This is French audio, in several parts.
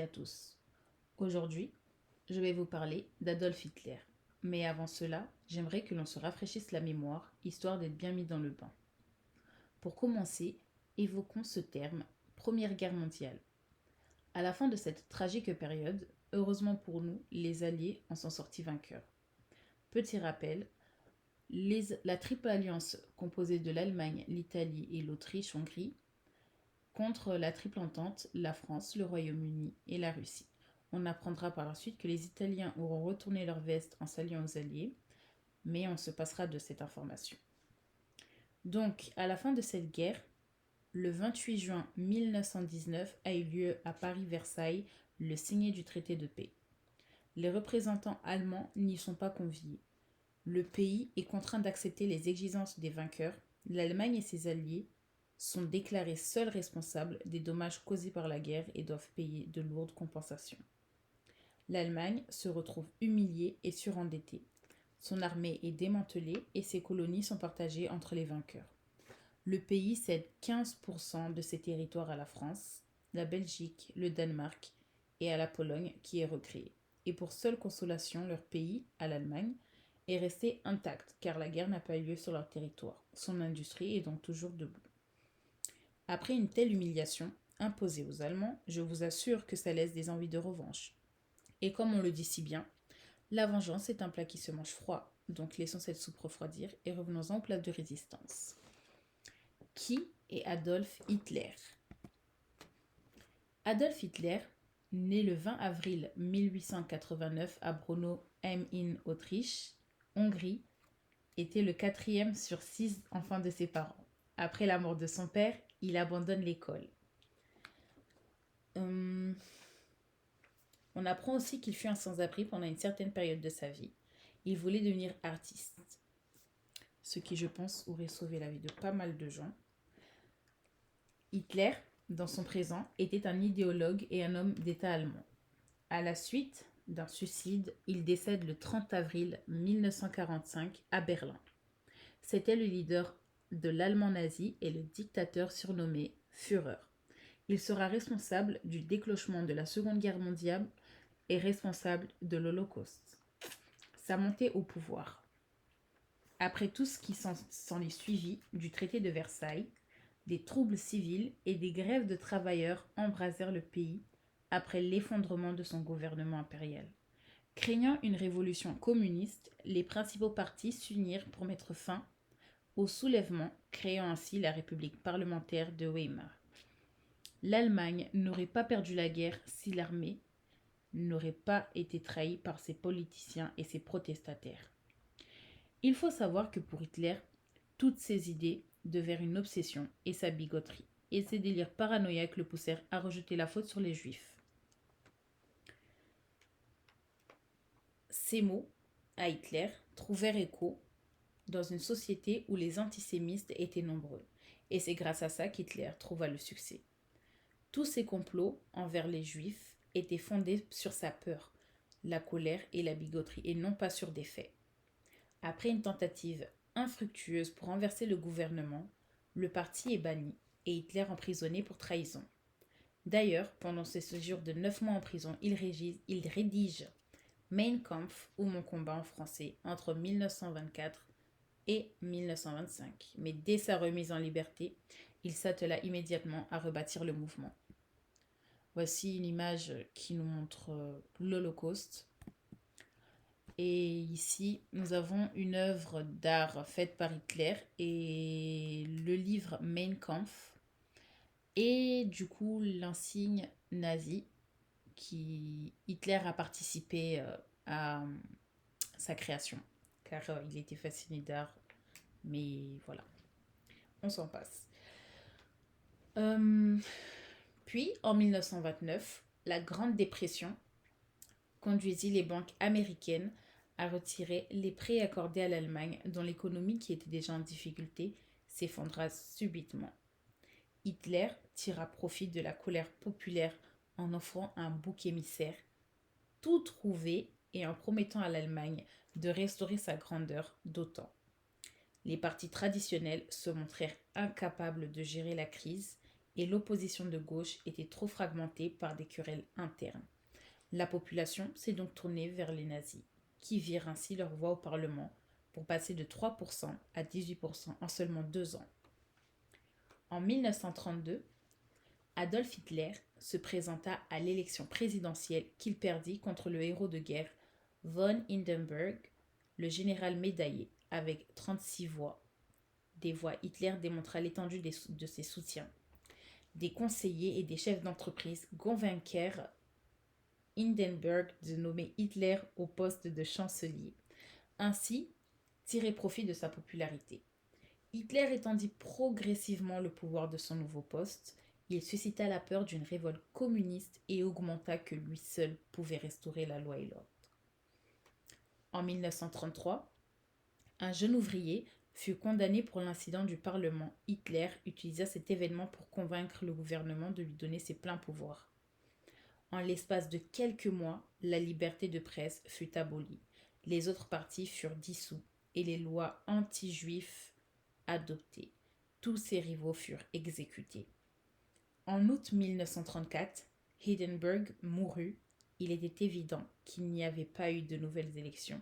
à tous. Aujourd'hui, je vais vous parler d'Adolf Hitler. Mais avant cela, j'aimerais que l'on se rafraîchisse la mémoire, histoire d'être bien mis dans le bain. Pour commencer, évoquons ce terme, Première Guerre mondiale. À la fin de cette tragique période, heureusement pour nous, les Alliés en sont sortis vainqueurs. Petit rappel, la triple alliance composée de l'Allemagne, l'Italie et l'Autriche-Hongrie contre la triple entente, la France, le Royaume-Uni et la Russie. On apprendra par la suite que les Italiens auront retourné leur veste en s'alliant aux Alliés, mais on se passera de cette information. Donc, à la fin de cette guerre, le 28 juin 1919 a eu lieu à Paris-Versailles le signé du traité de paix. Les représentants allemands n'y sont pas conviés. Le pays est contraint d'accepter les exigences des vainqueurs. L'Allemagne et ses alliés sont déclarés seuls responsables des dommages causés par la guerre et doivent payer de lourdes compensations. L'Allemagne se retrouve humiliée et surendettée. Son armée est démantelée et ses colonies sont partagées entre les vainqueurs. Le pays cède 15% de ses territoires à la France, la Belgique, le Danemark et à la Pologne qui est recréée. Et pour seule consolation, leur pays, à l'Allemagne, est resté intact car la guerre n'a pas eu lieu sur leur territoire. Son industrie est donc toujours debout. Après une telle humiliation imposée aux Allemands, je vous assure que ça laisse des envies de revanche. Et comme on le dit si bien, la vengeance est un plat qui se mange froid, donc laissons cette soupe refroidir et revenons-en au plat de résistance. Qui est Adolf Hitler? Adolf Hitler, né le 20 avril 1889 à Braunau am Inn, Autriche, Hongrie, était le quatrième sur 6 enfants de ses parents. Après la mort de son père, il abandonne l'école. On apprend aussi qu'il fut un sans-abri pendant une certaine période de sa vie. Il voulait devenir artiste, ce qui, je pense, aurait sauvé la vie de pas mal de gens. Hitler, dans son présent, était un idéologue et un homme d'État allemand. À la suite d'un suicide, il décède le 30 avril 1945 à Berlin. C'était le leader de l'Allemand nazi et le dictateur surnommé Führer. Il sera responsable du déclenchement de la Seconde Guerre mondiale et responsable de l'Holocauste. Sa montée au pouvoir. Après tout ce qui s'en est suivi du traité de Versailles, des troubles civils et des grèves de travailleurs embrasèrent le pays après l'effondrement de son gouvernement impérial. Craignant une révolution communiste, les principaux partis s'unirent pour mettre fin au soulèvement, créant ainsi la République parlementaire de Weimar. L'Allemagne n'aurait pas perdu la guerre si l'armée n'aurait pas été trahie par ses politiciens et ses protestataires. Il faut savoir que pour Hitler, toutes ses idées devinrent une obsession et sa bigoterie, et ses délires paranoïaques le poussèrent à rejeter la faute sur les Juifs. Ces mots, à Hitler, trouvèrent écho dans une société où les antisémites étaient nombreux, et c'est grâce à ça qu'Hitler trouva le succès. Tous ces complots envers les Juifs étaient fondés sur sa peur, la colère et la bigoterie, et non pas sur des faits. Après une tentative infructueuse pour renverser le gouvernement, le parti est banni et Hitler emprisonné pour trahison. D'ailleurs, pendant ses séjours de 9 mois en prison, il rédige Mein Kampf ou Mon combat en français entre 1924 et 1925. Mais dès sa remise en liberté, il s'attela immédiatement à rebâtir le mouvement. Voici une image qui nous montre l'Holocauste. Et ici, nous avons une œuvre d'art faite par Hitler et le livre Mein Kampf et du coup l'insigne nazi qui Hitler a participé à sa création car il était fasciné d'art, mais voilà, on s'en passe. Puis en 1929, la Grande Dépression conduisit les banques américaines à retirer les prêts accordés à l'Allemagne, dont l'économie, qui était déjà en difficulté, s'effondra subitement. Hitler tira profit de la colère populaire en offrant un bouc émissaire, tout trouvé et en promettant à l'Allemagne de restaurer sa grandeur d'OTAN. Les partis traditionnels se montrèrent incapables de gérer la crise et l'opposition de gauche était trop fragmentée par des querelles internes. La population s'est donc tournée vers les nazis, qui virent ainsi leur voix au Parlement pour passer de 3% à 18% en seulement 2 ans. En 1932, Adolf Hitler se présenta à l'élection présidentielle qu'il perdit contre le héros de guerre von Hindenburg, le général médaillé, avec 36 voix. Des voix, Hitler démontra l'étendue de ses soutiens. Des conseillers et des chefs d'entreprise convainquèrent Hindenburg de nommer Hitler au poste de chancelier. Ainsi, tirer profit de sa popularité. Hitler étendit progressivement le pouvoir de son nouveau poste. Il suscita la peur d'une révolte communiste et augmenta que lui seul pouvait restaurer la loi et l'ordre. En 1933, un jeune ouvrier fut condamné pour l'incident du Parlement. Hitler utilisa cet événement pour convaincre le gouvernement de lui donner ses pleins pouvoirs. En l'espace de quelques mois, la liberté de presse fut abolie. Les autres partis furent dissous et les lois anti-juifs adoptées. Tous ses rivaux furent exécutés. En août 1934, Hindenburg mourut. Il était évident qu'il n'y avait pas eu de nouvelles élections.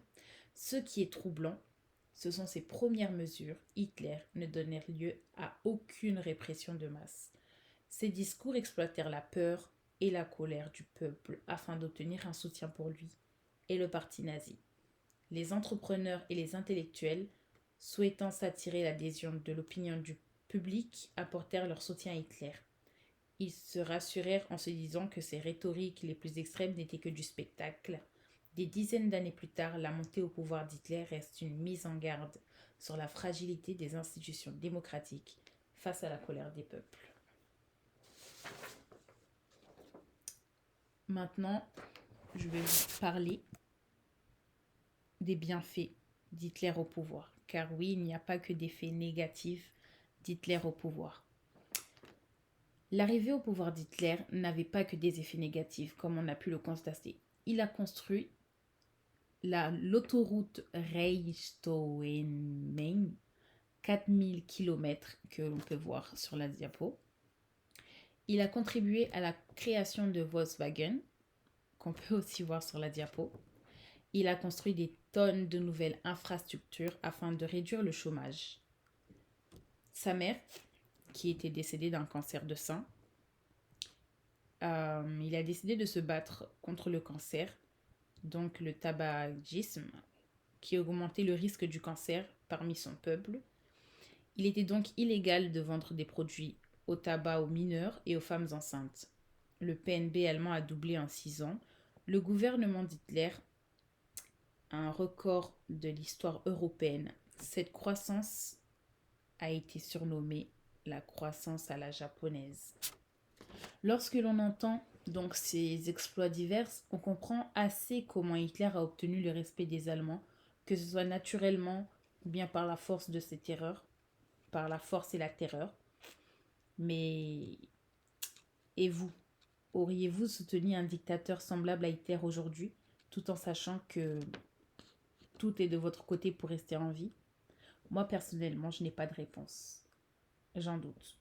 Ce qui est troublant, ce sont ses premières mesures. Hitler ne donnait lieu à aucune répression de masse. Ses discours exploitèrent la peur et la colère du peuple afin d'obtenir un soutien pour lui et le parti nazi. Les entrepreneurs et les intellectuels, souhaitant s'attirer l'adhésion de l'opinion du public, apportèrent leur soutien à Hitler. Ils se rassurèrent en se disant que ces rhétoriques les plus extrêmes n'étaient que du spectacle. Des dizaines d'années plus tard, la montée au pouvoir d'Hitler reste une mise en garde sur la fragilité des institutions démocratiques face à la colère des peuples. Maintenant, je vais vous parler des bienfaits d'Hitler au pouvoir. Car oui, il n'y a pas que d'effets négatifs d'Hitler au pouvoir. L'arrivée au pouvoir d'Hitler n'avait pas que des effets négatifs, comme on a pu le constater. Il a construit l'autoroute Reichstau-Main, 4000 km que l'on peut voir sur la diapo. Il a contribué à la création de Volkswagen, qu'on peut aussi voir sur la diapo. Il a construit des tonnes de nouvelles infrastructures afin de réduire le chômage. Sa mère, qui était décédée d'un cancer de sein, il a décidé de se battre contre le cancer, donc le tabagisme, qui augmentait le risque du cancer parmi son peuple. Il était donc illégal de vendre des produits au tabac aux mineurs et aux femmes enceintes. Le PNB allemand a doublé en 6 ans. Le gouvernement d'Hitler a un record de l'histoire européenne. Cette croissance a été surnommée la croissance à la japonaise. Lorsque l'on entend donc ces exploits divers, on comprend assez comment Hitler a obtenu le respect des Allemands, que ce soit naturellement ou bien par la force de ses terreurs, par la force et la terreur. Mais et vous, auriez-vous soutenu un dictateur semblable à Hitler aujourd'hui, tout en sachant que tout est de votre côté pour rester en vie? Moi, personnellement, je n'ai pas de réponse. J'en doute.